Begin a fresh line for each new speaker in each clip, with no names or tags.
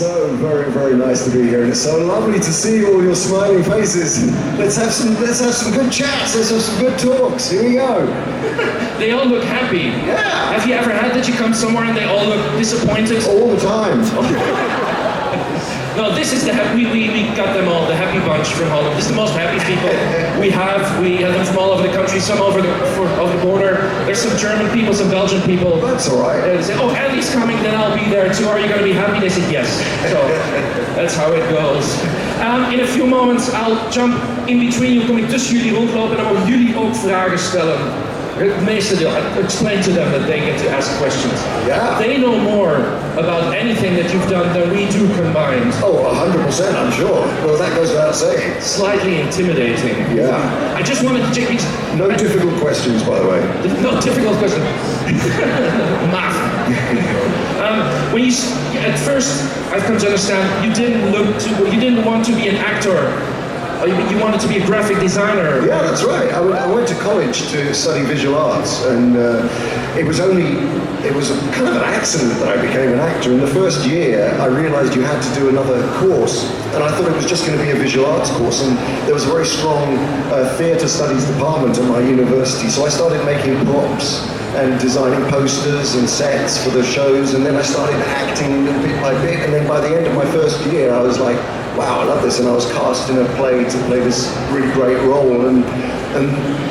so very, very nice to be here, and it's so lovely to see all your smiling faces. Let's have some good chats. Let's have some good talks. Here we go.
They all look happy.
Yeah.
Have you ever had that you come somewhere and they all look disappointed?
All the time.
No, this is the happy, we got them all, the happy bunch from Holland. This is the most happy people we have. We have them from all over the country, some over the border. There's some German people, some Belgian people.
That's all right.
They say, oh, Andy's coming, then I'll be there too. Are you going to be happy? They said yes. So that's how it goes. In a few moments, I'll jump in between you, kom ik tussen jullie rondlopen en dan mogen jullie ook vragen stellen. Het meeste deel, explain to them that they get to ask questions.
Yeah.
They know more about anything that you've done than we do combined.
Oh, 100%, I'm sure. Well, that goes without saying.
Slightly intimidating.
Yeah.
I just wanted to check these.
No difficult questions, by the way.
No difficult question. Math. When you, at first, I've come to understand you didn't want to be an actor. You wanted to be a graphic designer.
Yeah, that's right. I went to college to study visual arts, and it was kind of an accident that I became an actor. In the first year, I realized you had to do another course, and I thought it was just going to be a visual arts course, and there was a very strong theatre studies department at my university, so I started making props and designing posters and sets for the shows, and then I started acting bit by bit, and then by the end of my first year, I was like, wow, I love this, and I was cast in a play to play this really great role, and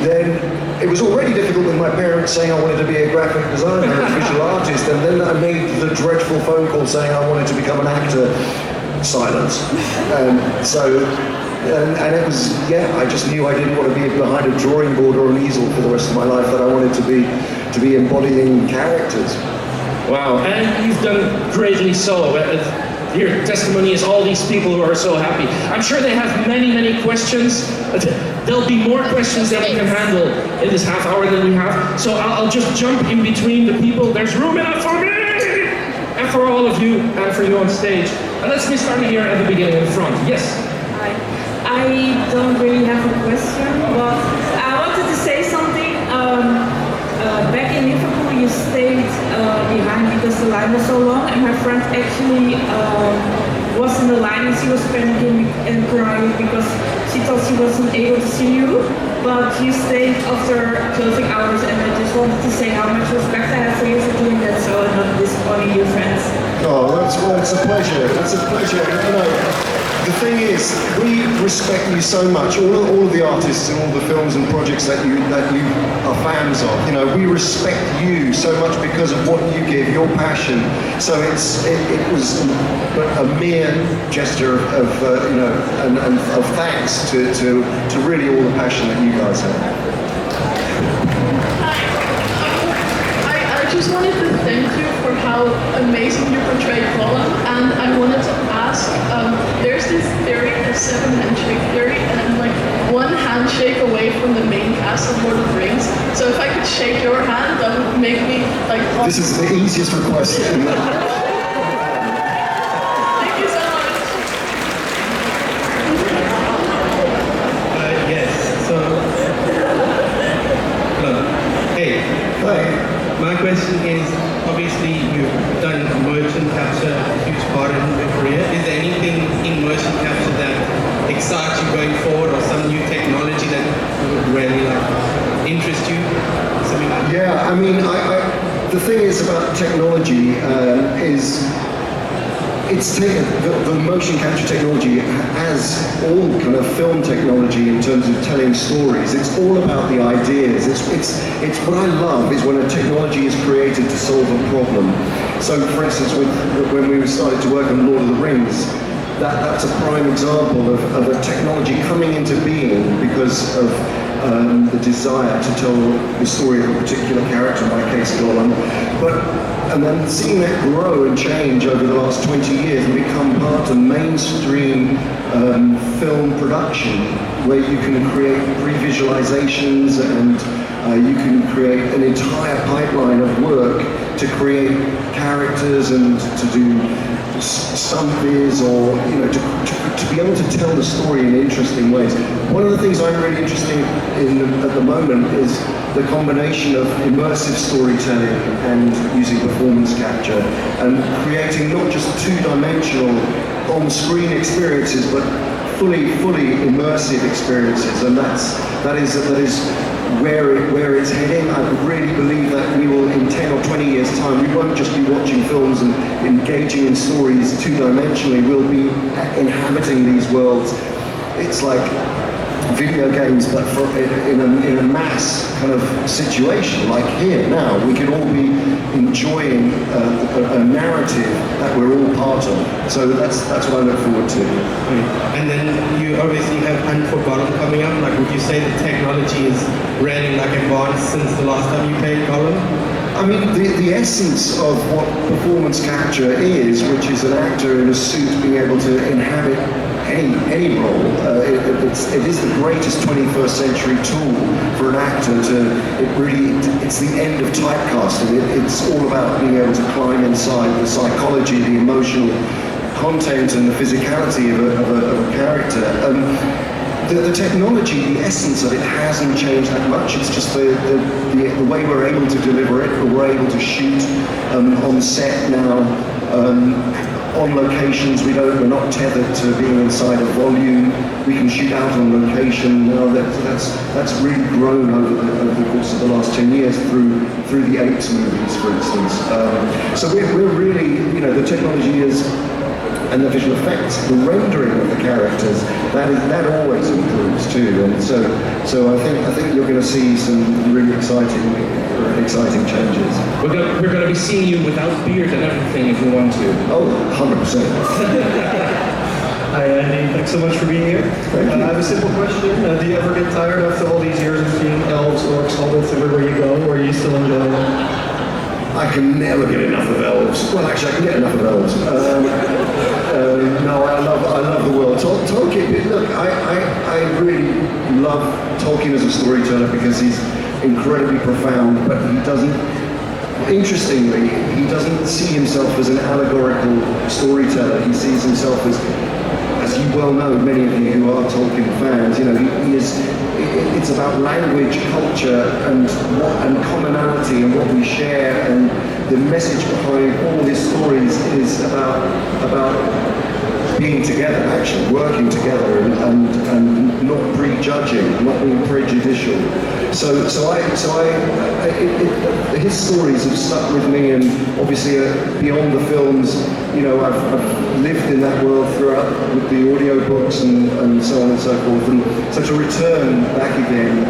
then it was already difficult with my parents saying I wanted to be a graphic designer and a visual artist, and then I made the dreadful phone call saying I wanted to become an actor. Silence. And it was, yeah, I just knew I didn't want to be behind a drawing board or an easel for the rest of my life, that I wanted to be embodying characters.
Wow, and you've done greatly so. Your testimony is all these people who are so happy. I'm sure they have many, many questions. There'll be more questions that we can handle in this half hour than we have. So I'll just jump in between the people. There's room enough for me! And for all of you, and for you on stage. And let's get started here at the beginning in front. Yes?
Hi. I don't really have a question, but I wanted to say something. Back in Liverpool, you stayed behind because the line was so long, and my friend actually was in the line and she was panicking and crying because she thought she wasn't able to see you, but you stayed after closing hours, and I just wanted to say how much respect I have for you for doing that, so I'm not disappointing your friends.
Oh, that's a pleasure. That's a pleasure. You know, the thing is, we respect you so much. All of the artists and all the films and projects that you are fans of. You know, we respect you so much because of what you give, your passion. So it was a mere gesture of you know, and of thanks to really all the passion that you guys have.
I just wanted to thank you for how amazing you portrayed Gollum, and I wanted to ask, there's this theory, the 7 handshake theory, and I'm like one handshake away from the main cast of Lord of the Rings. So if I could shake your hand, that would make me like...
This is the easiest request.
Thank you so much.
Yes, so... Hello. Hey.
Hi.
My question is, obviously you've done motion capture, a huge part in your career. Is there anything in motion capture that excites you going forward, or some new technology that would really interest you? Something like that?
Yeah, I mean, the thing is about technology is the motion capture technology, as all kind of film technology in terms of telling stories, it's all about the ideas. It's what I love is when a technology is created to solve a problem. So for instance, when we started to work on Lord of the Rings, that's a prime example of a technology coming into being because of the desire to tell the story of a particular character, in my case Gollum, and then seeing that grow and change over the last 20 years and become part of mainstream film production, where you can create pre-visualizations and you can create an entire pipeline of work to create characters and to do stunt viz, or to be able to tell the story in interesting ways. One of the things I'm really interested in at the moment is the combination of immersive storytelling and using performance capture and creating not just two-dimensional on-screen experiences, but fully immersive experiences, and that is where it's heading. I really believe that we will, in 10 or 20 years' time, we won't just be watching films and engaging in stories two-dimensionally. We'll be inhabiting these worlds. It's like video games, but in a mass kind of situation, like here now. We can all be enjoying a narrative that we're all part of. So that's what I look forward to.
And then you obviously have Unforgotten coming up. Like, would you say the technology is really like advanced since the last time you played Gollum?
I mean, the essence of what performance capture is, which is an actor in a suit being able to inhabit any role, it is the greatest 21st century tool for an actor it's the end of typecasting. It's all about being able to climb inside the psychology, the emotional content and the physicality of a character. The technology, the essence of it hasn't changed that much. It's just the way we're able to deliver it, we're able to shoot on set now. On locations, we're not tethered to being inside a volume. We can shoot out on location. That's really grown over the course of the last 10 years through the Apes movies, for instance. So we're really, the technology is, and the visual effects, the rendering of the characters, that always improves too. And so I think you're going to see some really exciting changes.
We're going to be seeing you without beard and everything if you want to.
Oh, 100%.
Hi Andy, thanks so much for being here.
Thank you.
I have a simple question. Do you ever get tired after all these years of seeing elves, orcs, hobbits everywhere you go, or are you still enjoying it?
I can never get enough of elves. Well, actually, I can get enough of elves. No, I love the world. Tolkien, look, I really love Tolkien as a storyteller because he's incredibly profound, but interestingly, he doesn't see himself as an allegorical storyteller. He sees himself as you well know, many of you who are Tolkien fans, it's about language, culture, and commonality and what we share, and the message behind all his stories is about being together, actually working together, and not prejudging, not being prejudicial. His stories have stuck with me, and obviously beyond the films, I've lived in that world throughout with the audiobooks and so on and so forth. And so to return back again,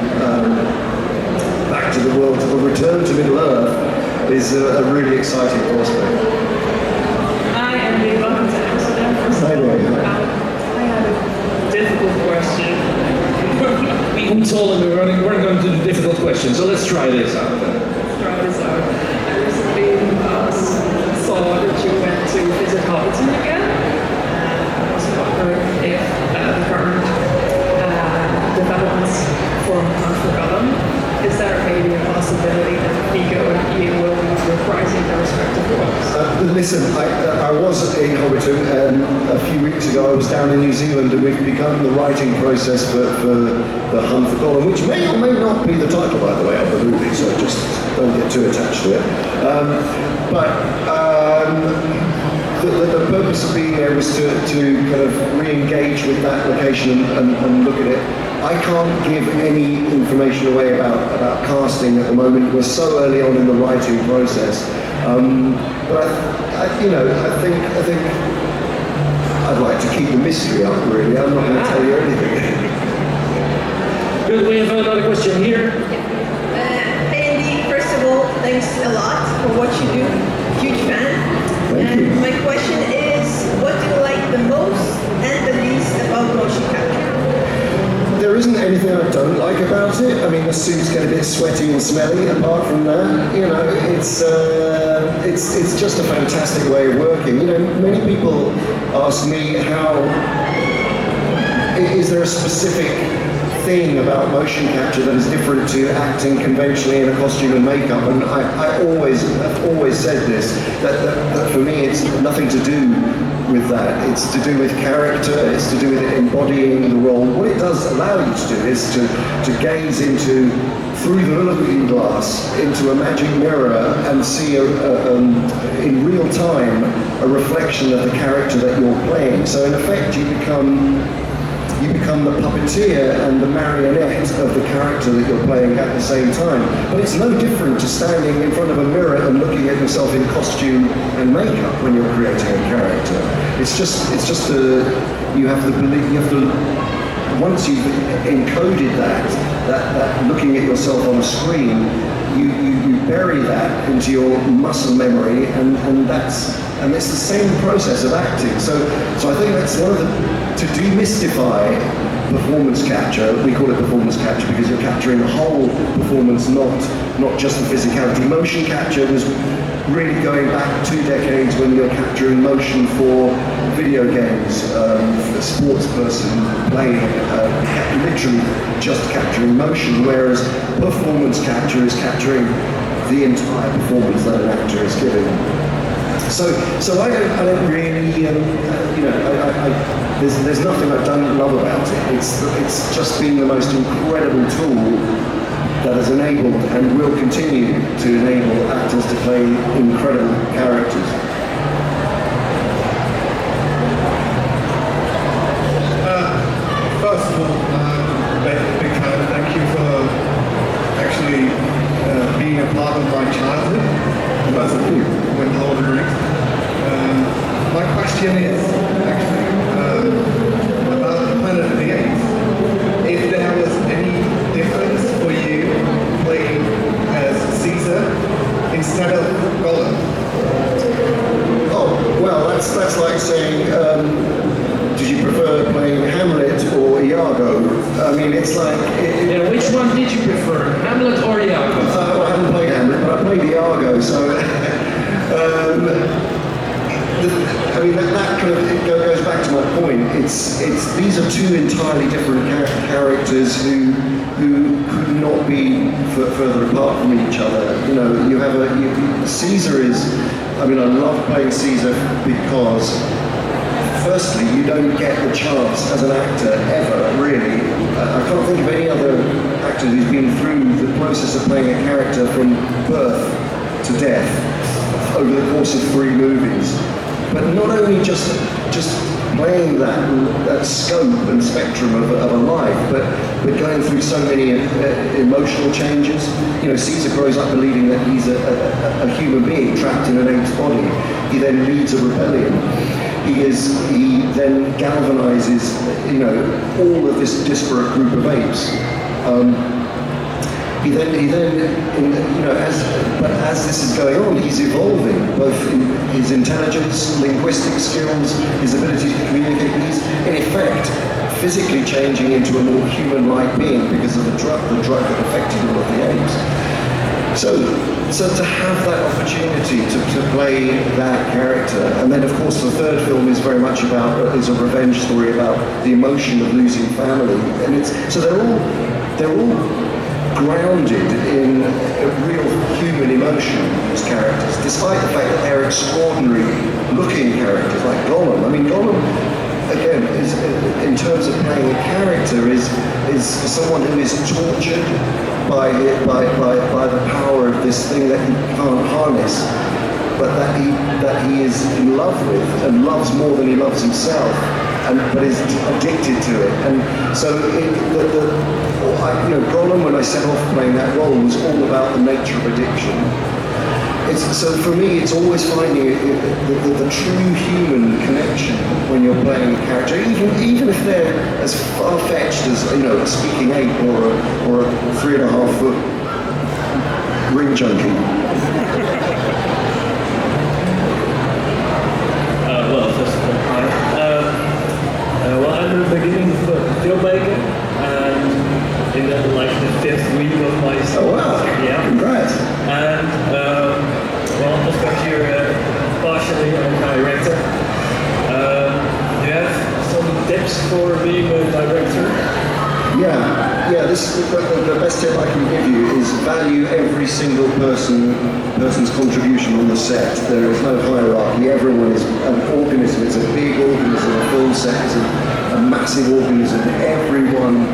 back to the world, to return to Middle Earth is a really exciting prospect.
Hi, Andy. Welcome to Amsterdam.
Hi there.
I had a difficult question.
We told them we weren't going to do the difficult question, so let's try this out.
Try this out. I recently saw that you went to visit Hobbiton again. I was wondering if the current developments for Unforgotten, is there maybe a possibility that Nico and you will be reprising their respective roles?
Listen, I was in Hobbiton a few weeks ago. I was down in New Zealand, and we've begun the writing process for the Hunt for Gollum, which may or may not be the title, by the way, of the movie, so just don't get too attached to it. The purpose of being there was to kind of re-engage with that location and look at it. I can't give any information away about casting at the moment. We're so early on in the writing process. But I think I'd like to keep the mystery up, really. I'm not going to tell you anything.
Good, we have another question here.
Andy, first of all, thanks a lot for what you do. Huge fan.
Thank you.
My question is, what do you like the most and the least about motion capture?
There isn't anything I don't like about it. I mean, the suits get a bit sweaty and smelly. Apart from that, it's just a fantastic way of working. Many people ask me is there a specific thing about motion capture that is different to acting conventionally in a costume and makeup. And I've always said this, that for me it's nothing to do with that. It's to do with character, it's to do with embodying the role. What it does allow you to do is to gaze through the looking glass into a magic mirror and see in real time a reflection of the character that you're playing. So in effect you become the puppeteer and the marionette of the character that you're playing at the same time. But it's no different to standing in front of a mirror and looking at yourself in costume and makeup when you're creating a character. It's just you have to once you've encoded that looking at yourself on a screen, you bury that into your muscle memory, and it's the same process of acting. So I think that's one of to demystify performance capture. We call it performance capture because you're capturing the whole performance, not just the physicality. Motion capture was really going back 2 decades when you're capturing motion for video games, a sports person playing, literally just capturing motion, whereas performance capture is capturing the entire performance that an actor is giving. So I don't really, there's nothing I don't love about it. It's just been the most incredible tool that has enabled and will continue to enable actors to play incredible characters.
First of all, big fan, thank you for actually being a part of my childhood. First of all, when Lord of the Rings. My question is actually about the Planet of the Apes. If there was any difference for you playing as Caesar instead of Gollum?
Oh, well, that's like saying, did you prefer playing Hamlet or Iago? I mean, it's like...
Which one did you prefer, Hamlet or Iago?
I haven't played Hamlet, but I played Iago, so... I mean, that kind of it goes back to my point. These are two entirely different characters who could not be further apart from each other. You know, you have Caesar is... I mean, I love playing Caesar because firstly, you don't get the chance as an actor ever, really. I can't think of any other actor who's been through the process of playing a character from birth to death over the course of 3 movies. But not only just playing that scope and spectrum of a life, but going through so many emotional changes. You know, Caesar grows up believing that he's a human being trapped in an ape's body. He then leads a rebellion. He then galvanizes, you know, all of this disparate group of apes. He then, you know, as this is going on, he's evolving, both in his intelligence, linguistic skills, his ability to communicate. He's, in effect, physically changing into a more human-like being because of the drug that affected all of the apes. So to have that opportunity to play that character, and then of course the third film is very much is a revenge story about the emotion of losing family, and they're all grounded in a real human emotion, these characters, despite the fact that they're extraordinary looking characters like Gollum. I mean, Gollum, again, is, in terms of playing a character, is someone who is tortured by the power of this thing that he can't harness, but that he is in love with and loves more than he loves himself, but is addicted to it. And so Gollum, when I set off playing that role, was all about the nature of addiction. So for me, it's always finding the true human connection when you're playing a character, even if they're as far-fetched as, you know, a speaking ape or a 3.5-foot ring junkie.
Well, first of all, hi. Well, I'm a beginning filmmaker, and in the 5th week of my studies.
Oh wow!
Yeah.
Congrats!
And well, of course you're partially a director. Do you have some tips for being a director?
Yeah. tip I can give you is value every single person's contribution on the set. There is no hierarchy. Everyone is an organism. It's a big organism. A film set is a massive organism. Everyone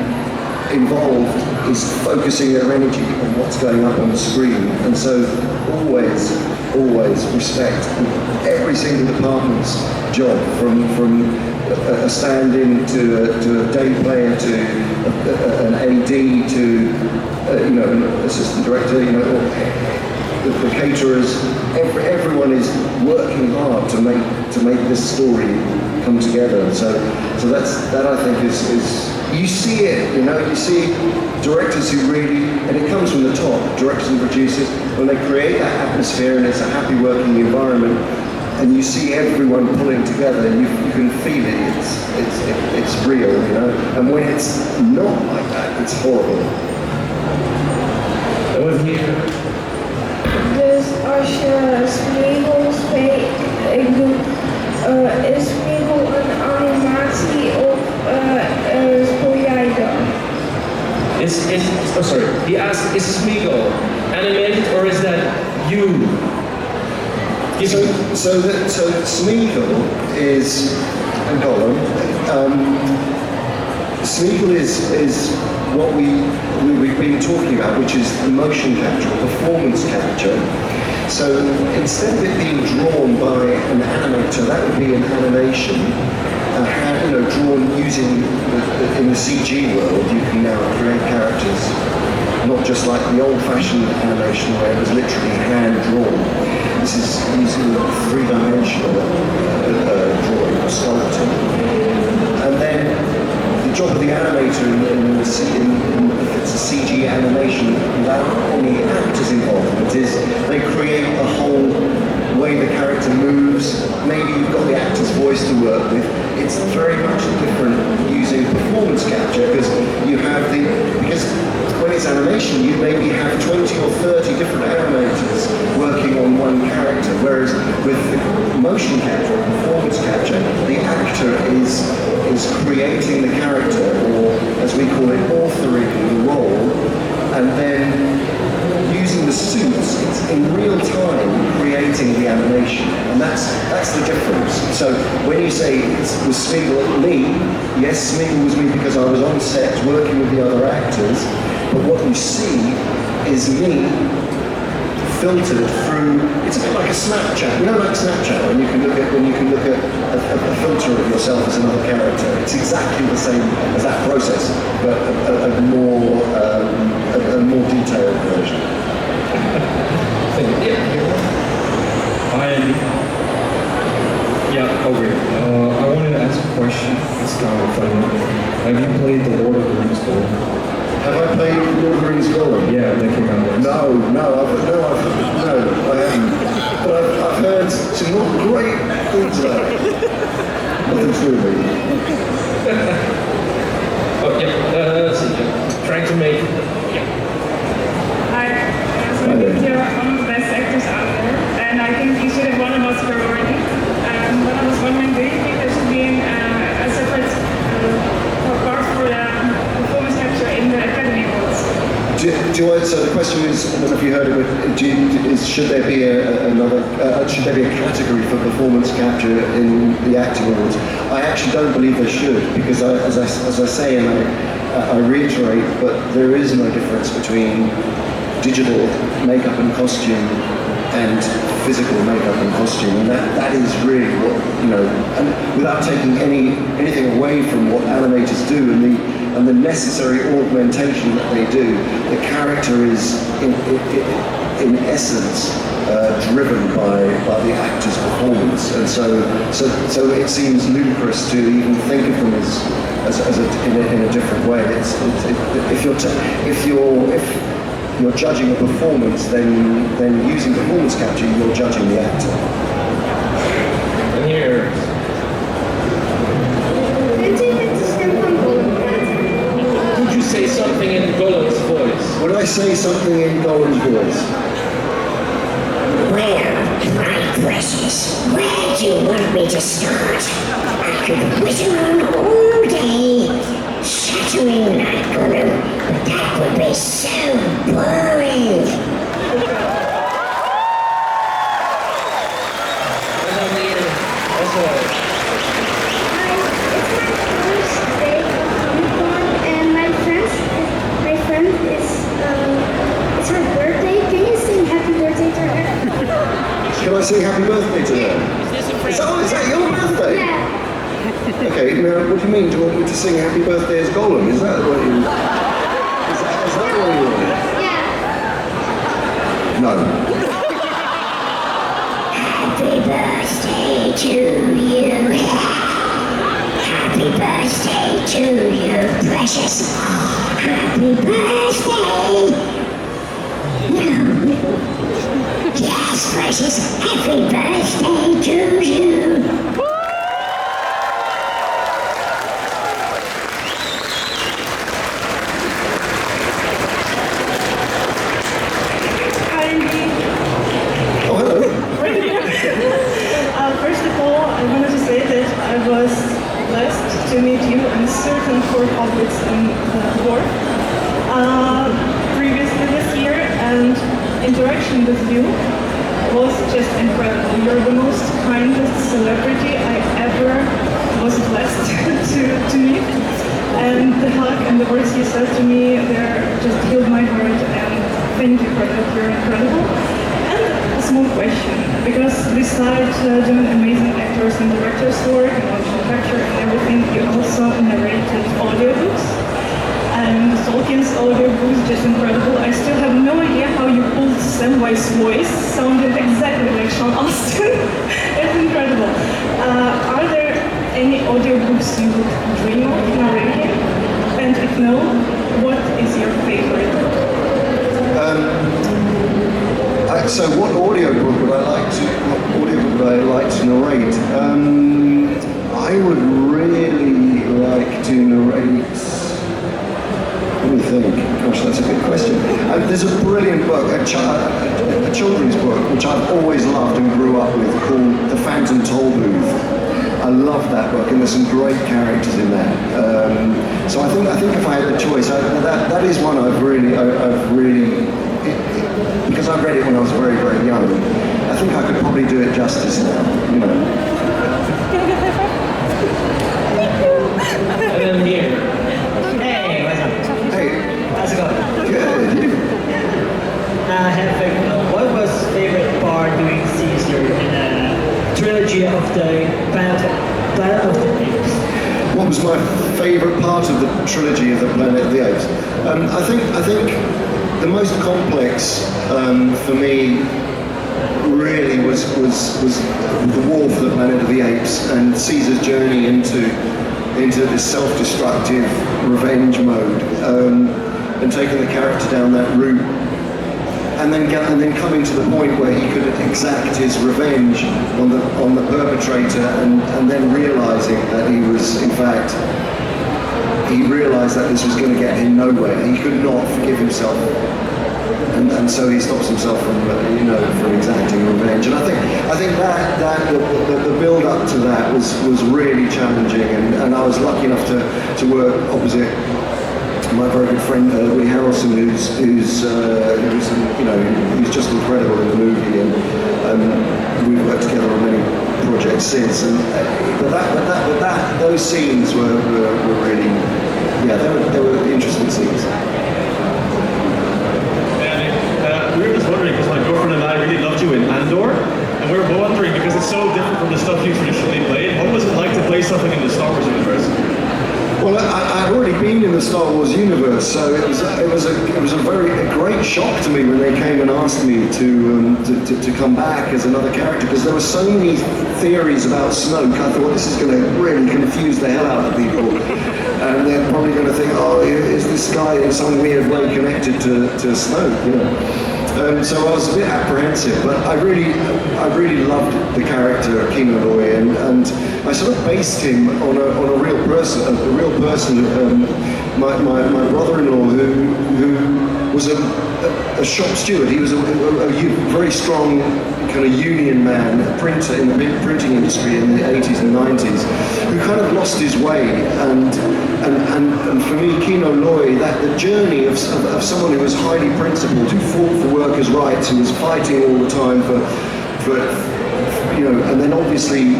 involved is focusing their energy on what's going up on the screen. And so always respect every single department's job, from a stand-in to a day player to an AD to an assistant director, the caterers. Everyone is working hard to make this story come together. So that I think is you see it. You see directors who really, and it comes from the top, directors and producers, when they create that atmosphere and it's a happy working environment. And you see everyone pulling together, you can feel it. It's real, And when it's not like that, it's horrible.
Over here.
Dus als je Smeagol doet, is Smeagol een animatie of speel jij dan?
He asked, is Smeagol animated or is that you?
So Smeagol is and Gollum. Smeagol is what we've been talking about, which is motion capture, performance capture. So instead of it being drawn by an animator, that would be an animation. Drawn using in the CG world, you can now create characters, not just like the old-fashioned animation where it was literally hand-drawn. This is using three-dimensional drawing or sculpting. And then the job of the animator if it's a CG animation without any actors involvement is they create a whole way the character moves. Maybe you've got the actor's voice to work with. It's very much different using performance capture because when it's animation, you maybe have 20 or 30 different animators working on one character, whereas with motion capture or performance capture, the actor is creating the character, or as we call it, authoring the role, and then using the suits, it's in real time creating the animation, and that's the difference. So when you say was Smeagol me, yes, Smeagol was me because I was on set working with the other actors, but what you see is me filtered through. It's a bit like a Snapchat. Like Snapchat when you can look at a filter of yourself as another character. It's exactly the same as that process, but a more detailed version.
Hi Andy. Yeah, over here. I wanted to ask a question. It's kind of funny. Have you played the Lord of the Rings Gollum?
Have I played Lord of the Rings Gollum?
Yeah, that came out.
No, I haven't. But I've heard some not great things about it. Nothing true, maybe.
Trying to make.
Hi, so you're one of the best actors out there, and I think you should have won an Oscar already. But I was wondering, do you think there should be a separate part for performance capture in the Academy Awards?
So the question is, I don't know if you heard it, but should there be a category for performance capture in the acting awards? I actually don't believe there should, because as I say, and I reiterate, but there is no difference between digital makeup and costume and physical makeup and costume, and that is really what, and without taking anything away from what animators do and the necessary augmentation that they do, the character is in essence driven by the actor's performance, and so it seems ludicrous to even think of them in a different way. If you're judging a performance, then using performance capture, you're judging the actor.
And here. Could you say something in Gollum's voice?
Would I say something in Gollum's voice?
Well, my precious, where do you want me to start? I could whittle on all day, shattering like Gollum, but that That would be so boring.
And my friend is, it's her birthday. Can you sing happy birthday to her?
Can I sing happy birthday to her? Is that your birthday?
Yeah.
Okay, now what do you mean? Do you want me to sing happy birthday as Gollum? Is that what you... Is that what you want?
Yeah.
No.
Happy birthday to you. Happy birthday to you, precious. Happy birthday. Yes, precious. Happy birthday to you.
First of all, I wanted to say that I was blessed to meet you and certain four hobbits in Dwarf previously this year, and interaction with you was just incredible. You're the most kindest celebrity I ever was blessed to meet, and the hug and the words you said to me there just healed my heart, and thank you for that. You're incredible. A small question, because besides doing amazing actors and directors work and motion capture and everything, you also narrated audiobooks. And Tolkien's audiobook is just incredible. I still have no idea how you pulled Samwise voice, sounded exactly like Sean Astin. It's incredible. Are there any audiobooks you would dream of narrating? And if no, what is your favorite?
So what audiobook would I like to narrate? I would really like to narrate. Let me think. Gosh, that's a good question. There's a brilliant book, a children's book, which I've always loved and grew up with, called The Phantom Tollbooth. I love that book, and there's some great characters in that. So I think if I had the choice, that is one I've really. Because I read it when I was very, very young, I think I could probably do it justice now, you know.
And then here.
Hey, what's up?
Hey.
How's it going?
Good.
What was favorite part doing Caesar in a trilogy of the Planet of the Apes?
What was my favourite part of the trilogy of the Planet of the Apes? I think the most complex for me really was the war for the Planet of the Apes and Caesar's journey into this self-destructive revenge mode, and taking the character down that route, and then coming to the point where he could exact his revenge on the perpetrator, and then realizing that he was, in fact, he realized that this was going to get him nowhere. He could not forgive himself, and so he stops himself from exacting revenge. And I think that the build up to that was really challenging, and I was lucky enough to work opposite my very good friend Woody Harrelson, who's just incredible in the movie, and we've worked together on many projects since. But those scenes were really, they were interesting scenes.
We were just wondering, because my girlfriend and I really loved you in Andor, and we were wondering, because it's so different from the stuff you traditionally played, what was it like to play something in the Star Wars universe?
Well, I'd already been in the Star Wars universe, so it was a great shock to me when they came and asked me to come back as another character, because there were so many theories about Snoke. I thought this is going to really confuse the hell out of people, and they're probably going to think, oh, is this guy in some weird way connected to Snoke, you know? So I was a bit apprehensive, but I really loved the character of King Aloy, and I sort of based him on a real person. My brother-in-law, who was a shop steward. He was a very strong kind of union man, a printer in the printing industry in the 80s and 90s, who kind of lost his way. And for me, Kino Loy, that the journey of someone who was highly principled, who fought for workers' rights, who was fighting all the time for and then obviously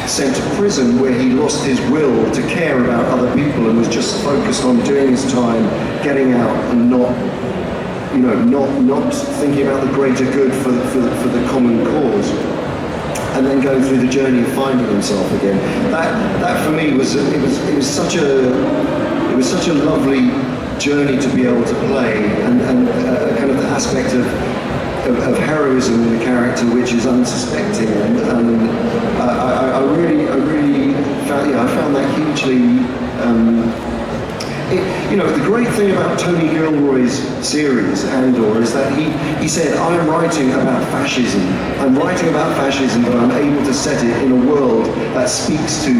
sent to prison where he lost his will to care about other people and was just focused on doing his time, getting out, and not thinking about the greater good for the common cause, and then going through the journey of finding himself again. That for me was such a lovely journey to be able to play, and kind of the aspect of heroism in the character, which is unsuspecting, and I really found that hugely. The great thing about Tony Gilroy's series, Andor, is that he said, I am writing about fascism. I'm writing about fascism, but I'm able to set it in a world that speaks to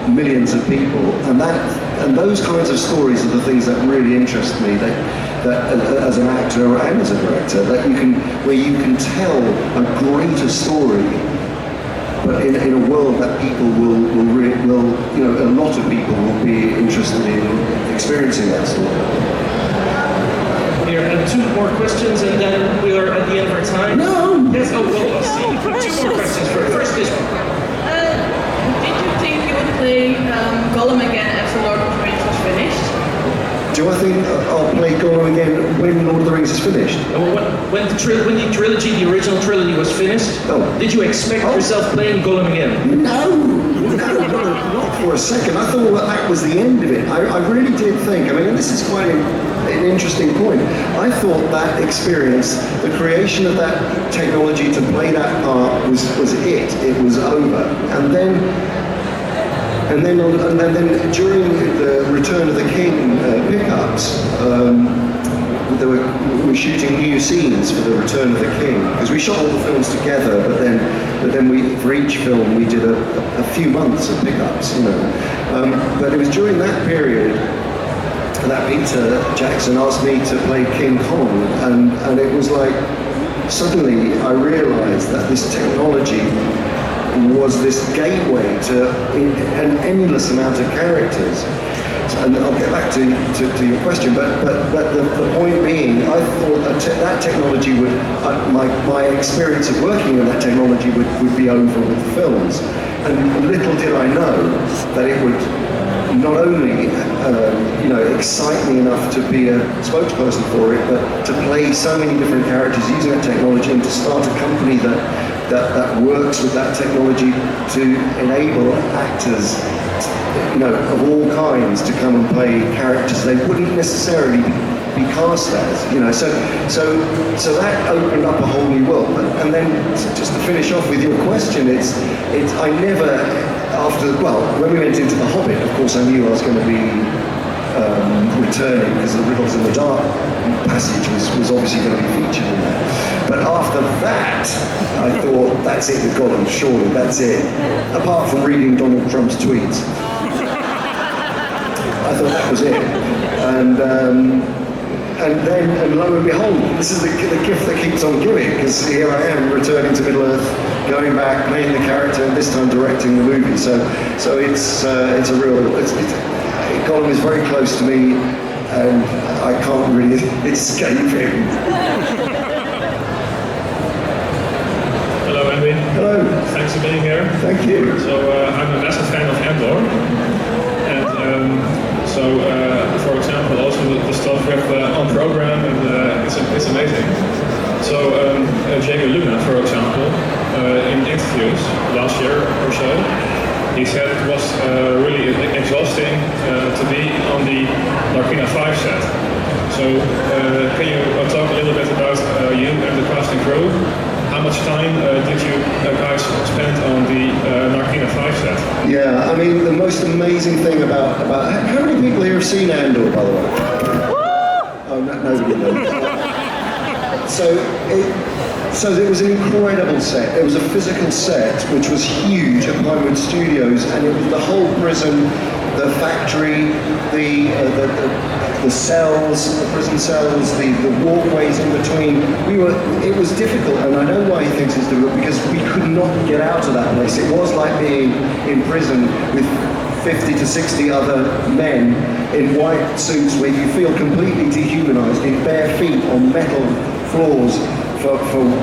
millions of people. And those kinds of stories are the things that really interest me, that as an actor and as a director, where you can tell a greater story, but in a world that people will a lot of people will be interested in experiencing that story.
Here, and 2 more questions, and then we are at the end of our time.
No!
Yes, oh, well, let's see. 2 more questions. First, this one.
Did you think you would play Gollum again after Lord of the Rings was finished?
Do I think I'll play Gollum again when Lord of the Rings is finished?
When the original trilogy was finished, did you expect yourself playing Gollum again?
No, not for a second. I thought that was the end of it. I really did think, and this is quite an interesting point. I thought that experience, the creation of that technology to play that part was it. It was over. And then during the Return of the King pickups, we were shooting new scenes for the Return of the King, because we shot all the films together, but then for each film we did a few months of pickups, but it was during that period that Peter Jackson asked me to play King Kong, and it was like, suddenly I realized that this technology was this gateway to an endless amount of characters. And I'll get back to your question, but the point being, I thought that technology would, my experience of working with that technology would be over with the films. And little did I know that it would not only excite me enough to be a spokesperson for it, but to play so many different characters using that technology, and to start a company that works with that technology to enable actors, of all kinds, to come and play characters they wouldn't necessarily be cast as, so that opened up a whole new world. And then just to finish off with your question, I never, when we went into The Hobbit, of course I knew I was going to be returning, because the Riddles in the Dark passage was obviously going to be featured in that. But after that, I thought, that's it with Gollum, surely, that's it. Apart from reading Donald Trump's tweets. I thought that was it. And then lo and behold, this is the gift that keeps on giving, because here I am returning to Middle-earth, going back, playing the character, and this time directing the movie. So it's a real, Gollum is very close to me, and I can't really escape him.
Hello, Andy.
Hello.
Thanks for being here.
Thank you.
So I'm a massive fan of Andor, and for example, also the stuff we have on program, and it's amazing. So Jamie Luna, for example, in interviews last year or so, he said it was really exhausting to be on the Narkina 5 set. So can you talk a little bit about you and the cast and crew? How much time did you guys spend on the Narkina 5 set?
Yeah, the most amazing thing about how many people here have seen Andor, by the way? Oh, nobody knows. So it was an incredible set. It was a physical set which was huge at Pinewood Studios, and it was the whole prison the factory, the cells, the prison cells, the walkways in between. It was difficult, and I know why he thinks it's difficult, because we could not get out of that place. It was like being in prison with 50 to 60 other men in white suits where you feel completely dehumanized, in bare feet on metal floors for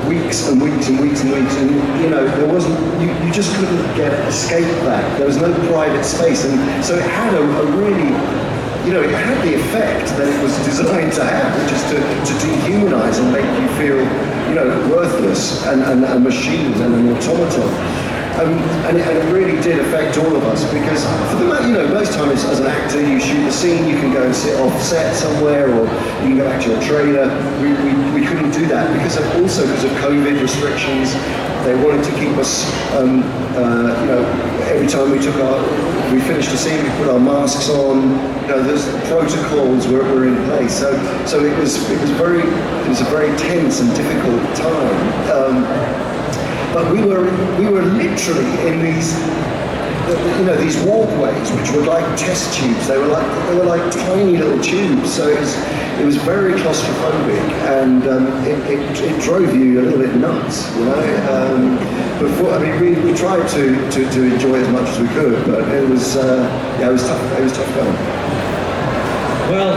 weeks and weeks and weeks and weeks, and there wasn't, you just couldn't escape that. There was no private space, and so it had a really, it had the effect that it was designed to have, which is to dehumanize and make you feel, worthless and a machine and an automaton. And it really did affect all of us, because for most times as an actor, you shoot the scene, you can go and sit off set somewhere, or you can go back to your trailer. We couldn't do that because of COVID restrictions. They wanted to keep us, every time we finished a scene, we put our masks on. Those protocols were in place. So it was a very tense and difficult time. But we were literally in these walkways, which were like test tubes. They were like tiny little tubes. So it was very claustrophobic, and it drove you a little bit nuts, we tried to enjoy as much as we could, but it was tough. It was tough going.
Well,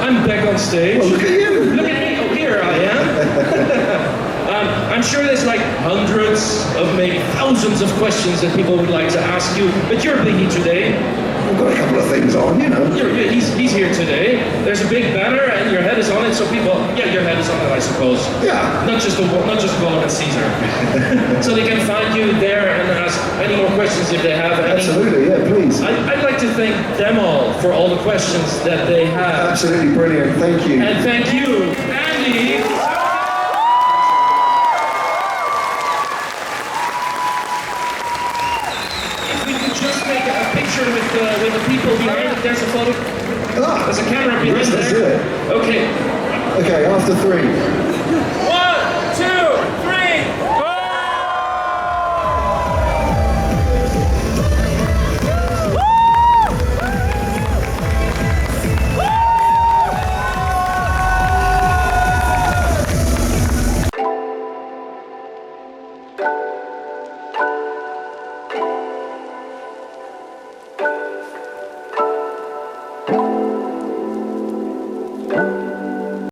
I'm back on stage.
Oh, look at you!
Look at me! Oh, here I am. I'm sure there's like hundreds of maybe thousands of questions that people would like to ask you, but you're busy today.
I've got a couple of things on,
He's here today. There's a big banner and your head is on it, so your head is on it, I suppose.
Yeah.
Not just Gollum and Caesar. So they can find you there and ask any more questions if they have any.
Absolutely, yeah, please.
I'd like to thank them all for all the questions that they have.
Absolutely brilliant, thank you.
And thank you, Andy. With the people behind it, there's a photo. There's a camera behind
yes, let's
there.
do it.
Okay.
Okay, after 3.
1, 2, 3, go! Woo!